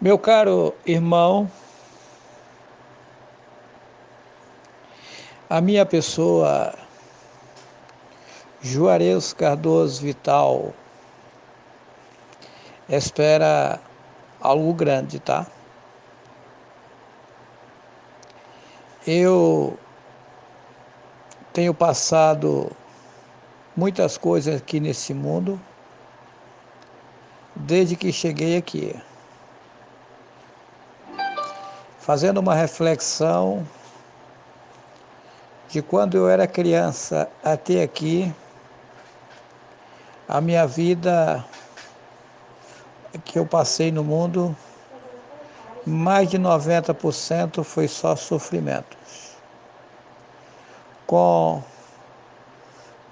Meu caro irmão, a minha pessoa, Juarez Cardoso Vital, espera algo grande, tá? Eu tenho passado muitas coisas aqui nesse mundo desde que cheguei aqui, fazendo uma reflexão de quando eu era criança até aqui, a minha vida que eu passei no mundo, mais de 90% foi só sofrimento. Com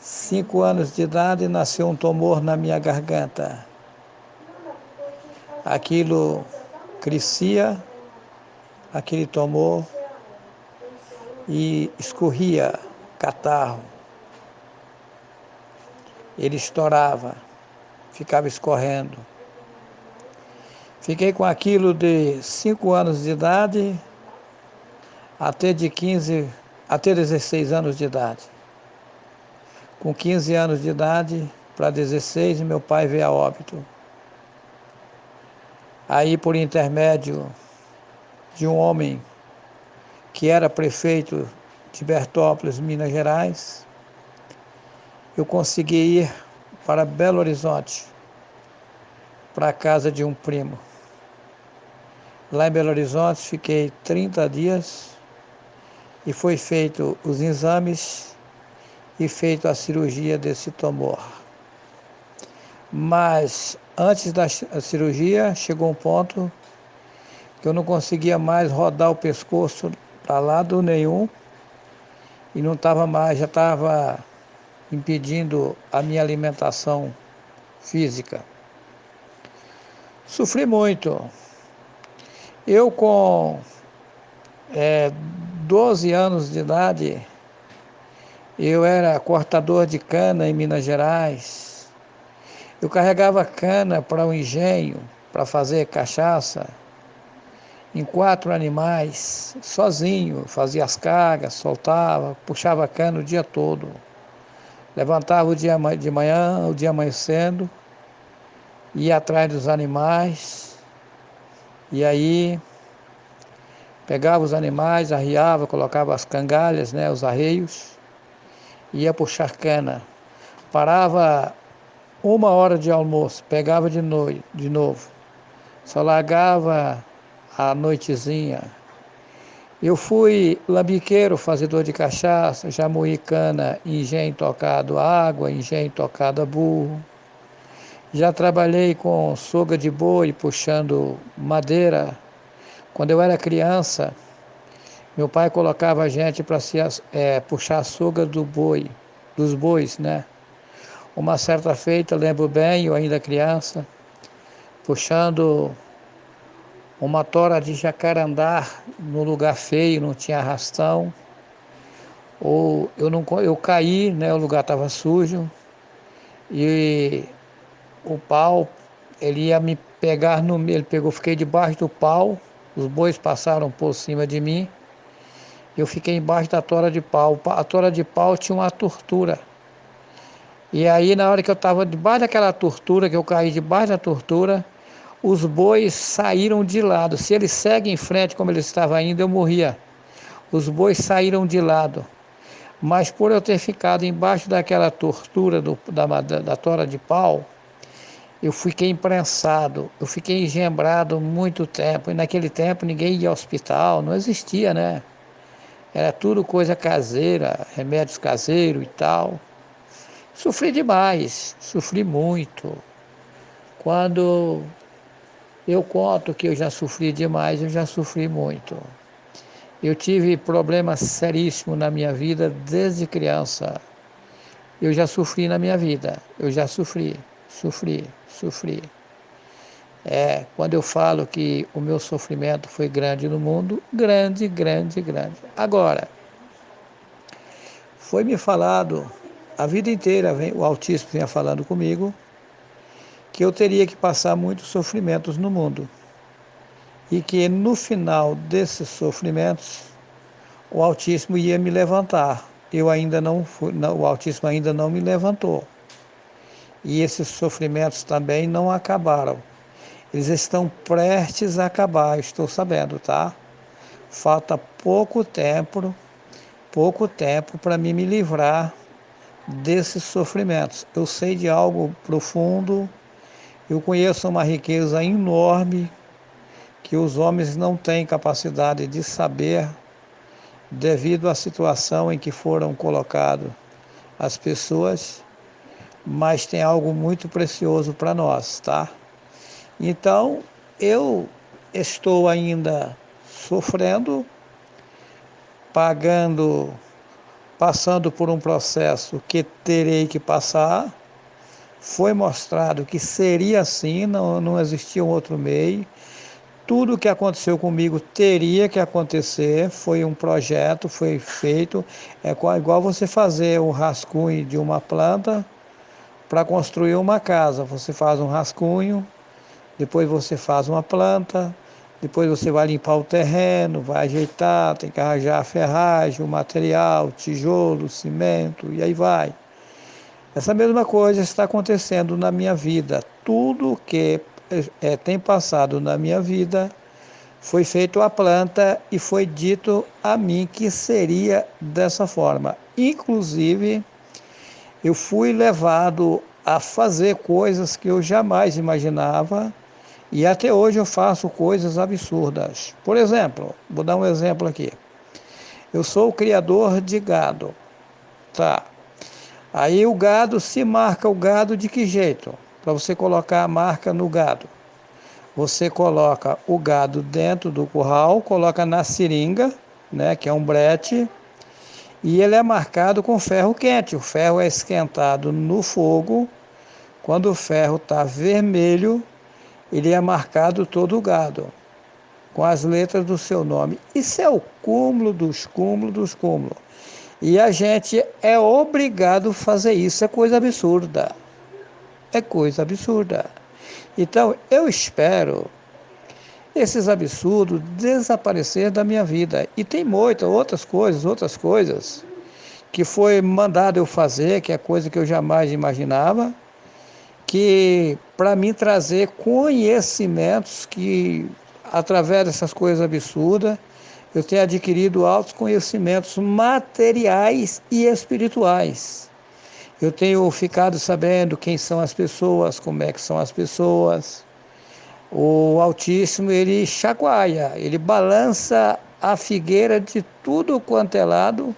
5 anos de idade, nasceu um tumor na minha garganta. Aquilo crescia, aquele tumor, e escorria catarro. Ele estourava, ficava escorrendo. Fiquei com aquilo de 5 anos de idade até 16 anos de idade. Com 15 anos de idade para 16, meu pai veio a óbito. Aí, por intermédio de um homem que era prefeito de Bertópolis, Minas Gerais, eu consegui ir para Belo Horizonte, para a casa de um primo. Lá em Belo Horizonte fiquei 30 dias e foi feito os exames e feito a cirurgia desse tumor. Mas antes da cirurgia chegou um ponto que eu não conseguia mais rodar o pescoço para lado nenhum e não estava mais, já estava impedindo a minha alimentação física. Sofri muito. Eu com 12 anos de idade, eu era cortador de cana em Minas Gerais. Eu carregava cana para o engenho, para fazer cachaça, em 4 animais, sozinho, fazia as cargas, soltava, puxava cana o dia todo. Levantava o dia de manhã, o dia amanhecendo, ia atrás dos animais, e aí pegava os animais, arriava, colocava as cangalhas, né, os arreios, ia puxar cana. Parava 1 hora de almoço, pegava de novo. Só largava à noitezinha. Eu fui lambiqueiro, fazedor de cachaça, já moí cana em engenho tocado a água, engenho tocado a burro. Já trabalhei com soga de boi, puxando madeira. Quando eu era criança, meu pai colocava a gente para puxar a soga dos bois, né? Uma certa feita, lembro bem, eu ainda criança, puxando uma tora de jacarandá no lugar feio, não tinha arrastão. Ou eu caí, né? O lugar estava sujo e o pau, ele ia me pegar ele pegou, fiquei debaixo do pau, os bois passaram por cima de mim. Eu fiquei embaixo da tora de pau. A tora de pau tinha uma tortura. E aí, na hora que eu estava debaixo daquela tortura, que eu caí debaixo da tortura, os bois saíram de lado. Se eles seguem em frente como eles estavam indo, eu morria. Os bois saíram de lado. Mas por eu ter ficado embaixo daquela tortura da tora de pau, eu fiquei imprensado, eu fiquei engembrado muito tempo. E naquele tempo ninguém ia ao hospital, não existia, né? Era tudo coisa caseira, remédios caseiros e tal. Sofri demais, sofri muito. Quando eu conto que eu já sofri demais, eu já sofri muito. Eu tive problemas seríssimos na minha vida desde criança. Eu já sofri na minha vida, eu já sofri. Quando eu falo que o meu sofrimento foi grande no mundo, grande, grande, grande. Agora, foi me falado a vida inteira, o autismo vinha falando comigo, que eu teria que passar muitos sofrimentos no mundo. e que no final desses sofrimentos o Altíssimo ia me levantar. Eu ainda não fui, não, o Altíssimo ainda não me levantou. E esses sofrimentos também não acabaram. Eles estão prestes a acabar, estou sabendo, tá? Falta pouco tempo para mim me livrar desses sofrimentos. Eu sei de algo profundo, eu conheço uma riqueza enorme que os homens não têm capacidade de saber devido à situação em que foram colocadas as pessoas, mas tem algo muito precioso para nós, tá? Então, eu estou ainda sofrendo, pagando, passando por um processo que terei que passar. Foi mostrado que seria assim, não existia um outro meio. Tudo o que aconteceu comigo teria que acontecer, foi um projeto, foi feito. É igual você fazer o rascunho de uma planta para construir uma casa. Você faz um rascunho, depois você faz uma planta, depois você vai limpar o terreno, vai ajeitar, tem que arranjar a ferragem, o material, tijolo, cimento, e aí vai. Essa mesma coisa está acontecendo na minha vida. Tudo que tem passado na minha vida foi feito a planta e foi dito a mim que seria dessa forma. Inclusive, eu fui levado a fazer coisas que eu jamais imaginava e até hoje eu faço coisas absurdas. Por exemplo, vou dar um exemplo aqui. Eu sou o criador de gado, tá? Aí o gado, se marca o gado de que jeito? Para você colocar a marca no gado. Você coloca o gado dentro do curral, coloca na seringa, né, que é um brete, e ele é marcado com ferro quente. O ferro é esquentado no fogo. Quando o ferro está vermelho, ele é marcado todo o gado, com as letras do seu nome. Isso é o cúmulo dos cúmulos dos cúmulos. E a gente é obrigado a fazer isso. É coisa absurda. É coisa absurda. Então, eu espero esses absurdos desaparecer da minha vida. E tem muitas outras coisas que foi mandado eu fazer, que é coisa que eu jamais imaginava, que para mim trazer conhecimentos que, através dessas coisas absurdas, eu tenho adquirido altos conhecimentos materiais e espirituais. Eu tenho ficado sabendo quem são as pessoas, como é que são as pessoas. O Altíssimo, ele chacoalha, ele balança a figueira de tudo quanto é lado,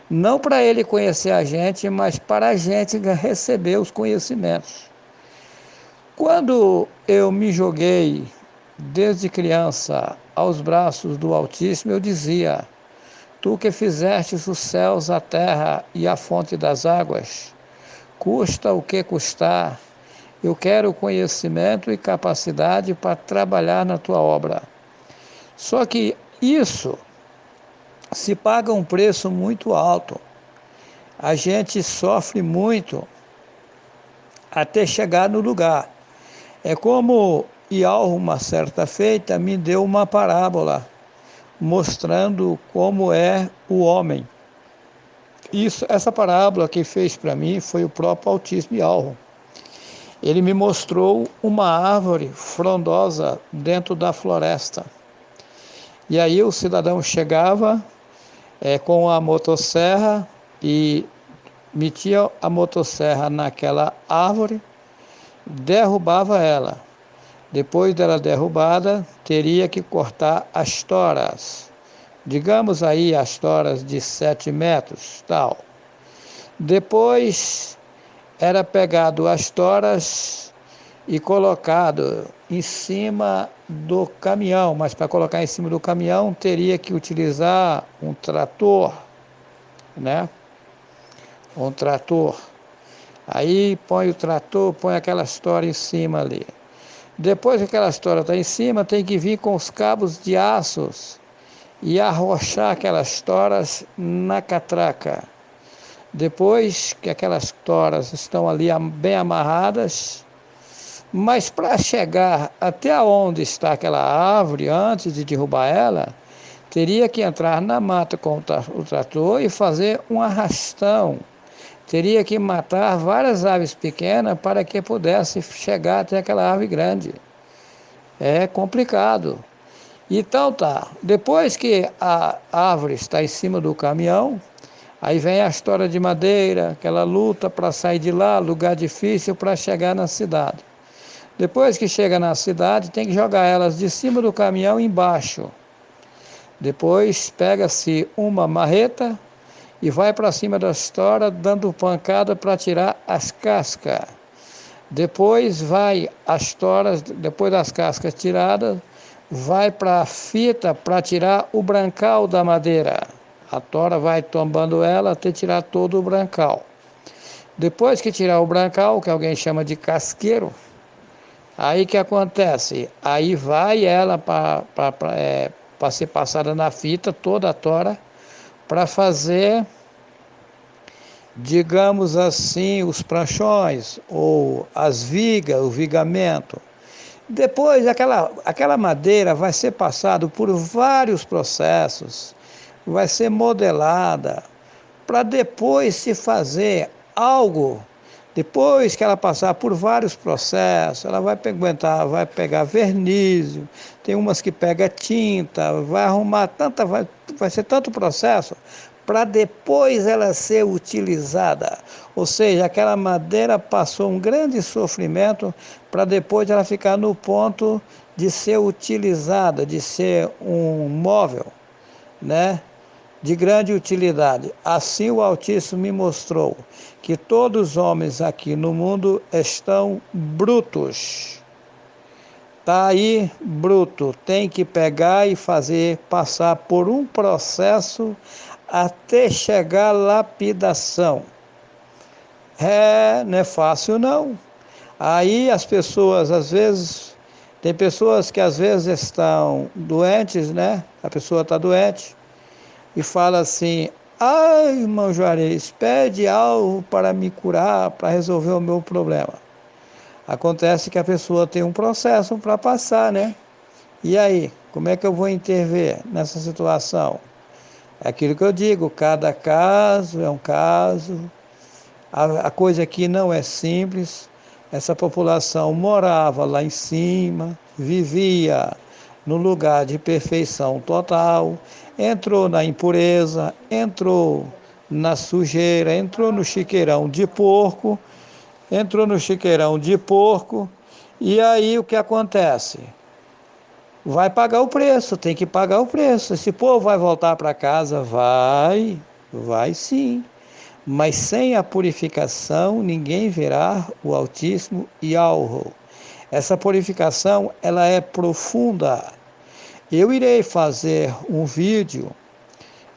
não para ele conhecer a gente, mas para a gente receber os conhecimentos. Quando eu me joguei desde criança aos braços do Altíssimo, eu dizia: Tu que fizestes os céus, a terra e a fonte das águas, custa o que custar, eu quero conhecimento e capacidade para trabalhar na tua obra. Só que isso se paga um preço muito alto. A gente sofre muito até chegar no lugar. É como Ial, uma certa feita, me deu uma parábola mostrando como é o homem. Essa parábola que fez para mim foi o próprio Altíssimo Ial. Ele me mostrou uma árvore frondosa dentro da floresta. E aí o cidadão chegava com a motosserra e metia a motosserra naquela árvore, derrubava ela. Depois dela derrubada, teria que cortar as toras. Digamos aí as toras de 7 metros, tal. Depois era pegado as toras e colocado em cima do caminhão, mas para colocar em cima do caminhão teria que utilizar um trator, né? Um trator. Aí põe o trator, põe aquela história em cima ali. Depois que aquela história está em cima, tem que vir com os cabos de aços e arrochar aquelas toras na catraca. Depois que aquelas toras estão ali bem amarradas, Mas para chegar até onde está aquela árvore, antes de derrubar ela, teria que entrar na mata com o trator e fazer um arrastão. Teria que matar várias aves pequenas para que pudesse chegar até aquela árvore grande. É complicado. Então tá, depois que a árvore está em cima do caminhão, aí vem a história de madeira, aquela luta para sair de lá, lugar difícil para chegar na cidade. Depois que chega na cidade, tem que jogar elas de cima do caminhão embaixo. Depois pega-se uma marreta e vai para cima da história dando pancada para tirar as cascas. Depois vai as toras, depois das cascas tiradas, vai para a fita para tirar o brancal da madeira. A tora vai tombando ela até tirar todo o brancal. Depois que tirar o brancal, que alguém chama de casqueiro, aí que acontece? Aí vai ela para ser passada na fita, toda a tora, para fazer, digamos assim, os pranchões, ou as vigas, o vigamento. Depois, aquela madeira vai ser passada por vários processos, vai ser modelada, para depois se fazer algo. Depois que ela passar por vários processos, ela vai aguentar, vai pegar verniz, tem umas que pega tinta, vai arrumar vai ser tanto processo para depois ela ser utilizada. Ou seja, aquela madeira passou um grande sofrimento para depois ela ficar no ponto de ser utilizada, de ser um móvel, né? De grande utilidade. Assim o Altíssimo me mostrou que todos os homens aqui no mundo estão brutos. Está aí bruto, tem que pegar e fazer passar por um processo até chegar à lapidação. Não é fácil não. Aí as pessoas, às vezes, tem pessoas que às vezes estão doentes, né? A pessoa está doente e fala assim: ai, irmão Juarez, pede algo para me curar, para resolver o meu problema. Acontece que a pessoa tem um processo para passar, né? E aí, como é que eu vou intervir nessa situação? É aquilo que eu digo, cada caso é um caso, a coisa aqui não é simples. Essa população morava lá em cima, vivia no lugar de perfeição total, entrou na impureza, entrou na sujeira, entrou no chiqueirão de porco, e aí o que acontece? Vai pagar o preço, tem que pagar o preço. Esse povo vai voltar para casa? Vai sim. Mas sem a purificação, ninguém verá o Altíssimo Yahweh. Essa purificação, ela é profunda. Eu irei fazer um vídeo,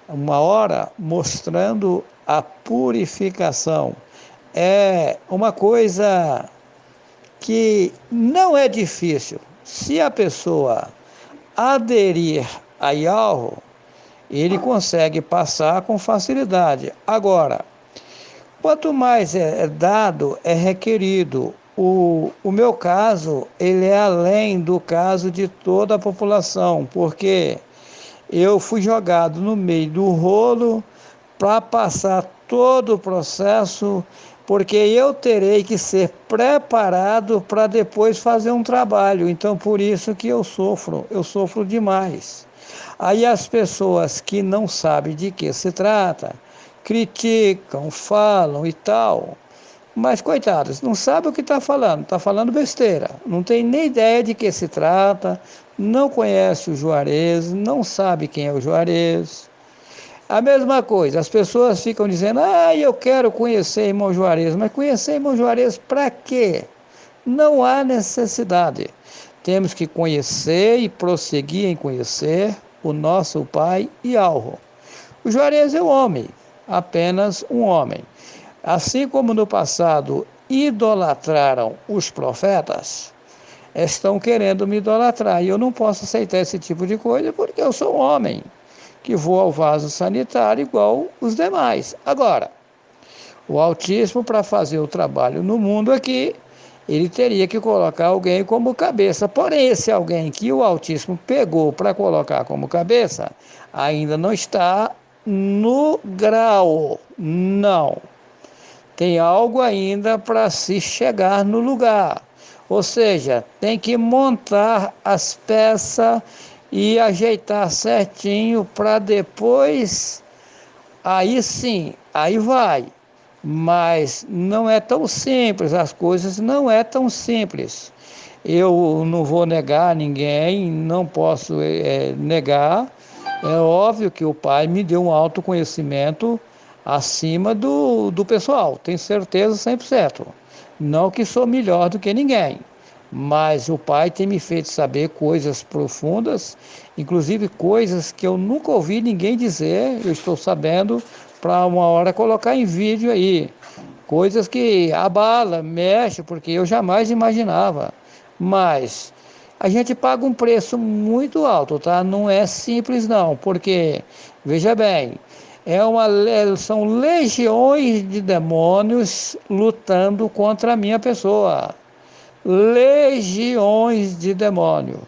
uma hora, mostrando a purificação. É uma coisa que não é difícil. Se a pessoa aderir a Yahweh, ele consegue passar com facilidade. Agora, quanto mais é dado, é requerido. O meu caso, ele é além do caso de toda a população, porque eu fui jogado no meio do rolo para passar todo o processo, porque eu terei que ser preparado para depois fazer um trabalho. Então, por isso que eu sofro demais. Aí as pessoas que não sabem de que se trata, criticam, falam e tal, mas coitados, não sabe o que está falando besteira, não tem nem ideia de que se trata, não conhece o Juarez, não sabe quem é o Juarez. A mesma coisa, as pessoas ficam dizendo: ah, eu quero conhecer irmão Juarez, mas conhecer irmão Juarez para quê? Não há necessidade. Temos que conhecer e prosseguir em conhecer o nosso Pai Yahweh. O Juarez é um homem, apenas um homem. Assim como no passado idolatraram os profetas, estão querendo me idolatrar. E eu não posso aceitar esse tipo de coisa porque eu sou um homem que vou ao vaso sanitário igual os demais. Agora, o Altíssimo, para fazer o trabalho no mundo aqui, ele teria que colocar alguém como cabeça. Porém, esse alguém que o autismo pegou para colocar como cabeça, ainda não está no grau, não. Tem algo ainda para se chegar no lugar. Ou seja, tem que montar as peças e ajeitar certinho para depois, aí sim, aí vai. Mas não é tão simples, as coisas não é tão simples. Eu não vou negar ninguém, não posso negar. É óbvio que o pai me deu um autoconhecimento acima do pessoal, tenho certeza 100%. Não que sou melhor do que ninguém, mas o pai tem me feito saber coisas profundas, inclusive coisas que eu nunca ouvi ninguém dizer, eu estou sabendo para uma hora colocar em vídeo aí. Coisas que abala, mexe, porque eu jamais imaginava. Mas a gente paga um preço muito alto, tá? Não é simples não, porque, veja bem, são legiões de demônios lutando contra a minha pessoa. Legiões de demônio.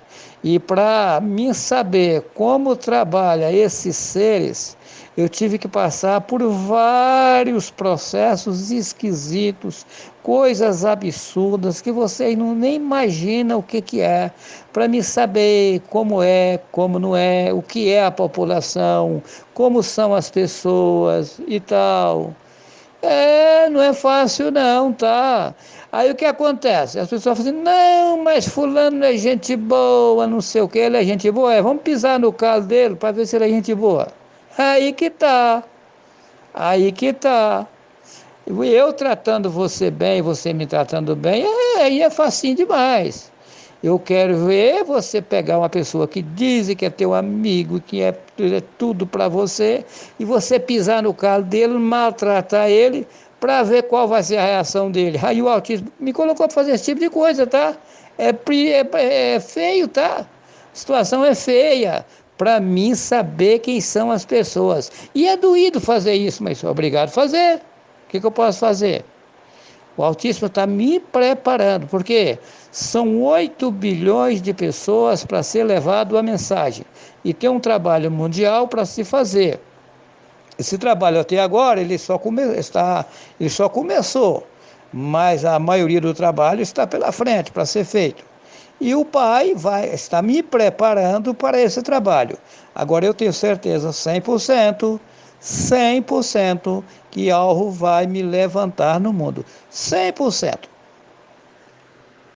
E para mim saber como trabalha esses seres, eu tive que passar por vários processos esquisitos, coisas absurdas que vocês não nem imaginam o que é, para me saber como é, como não é, o que é a população, como são as pessoas e tal. Não é fácil não, tá? Aí o que acontece? As pessoas falam assim, não, mas fulano é gente boa, não sei o que, ele é gente boa. Vamos pisar no calo dele para ver se ele é gente boa. Aí que tá, aí que tá. Eu tratando você bem, você me tratando bem, aí é facinho demais. Eu quero ver você pegar uma pessoa que diz que é teu amigo, que é tudo para você, e você pisar no calo dele, maltratar ele, para ver qual vai ser a reação dele. Aí o autismo me colocou para fazer esse tipo de coisa, tá? É feio, tá? A situação é feia. Para mim saber quem são as pessoas. E é doído fazer isso, mas sou obrigado a fazer. O que eu posso fazer? O autismo está me preparando, porque são 8 bilhões de pessoas para ser levado a mensagem. E tem um trabalho mundial para se fazer. Esse trabalho até agora ele só começou, mas a maioria do trabalho está pela frente para ser feito. E o pai está me preparando para esse trabalho. Agora eu tenho certeza 100% que algo vai me levantar no mundo. 100%.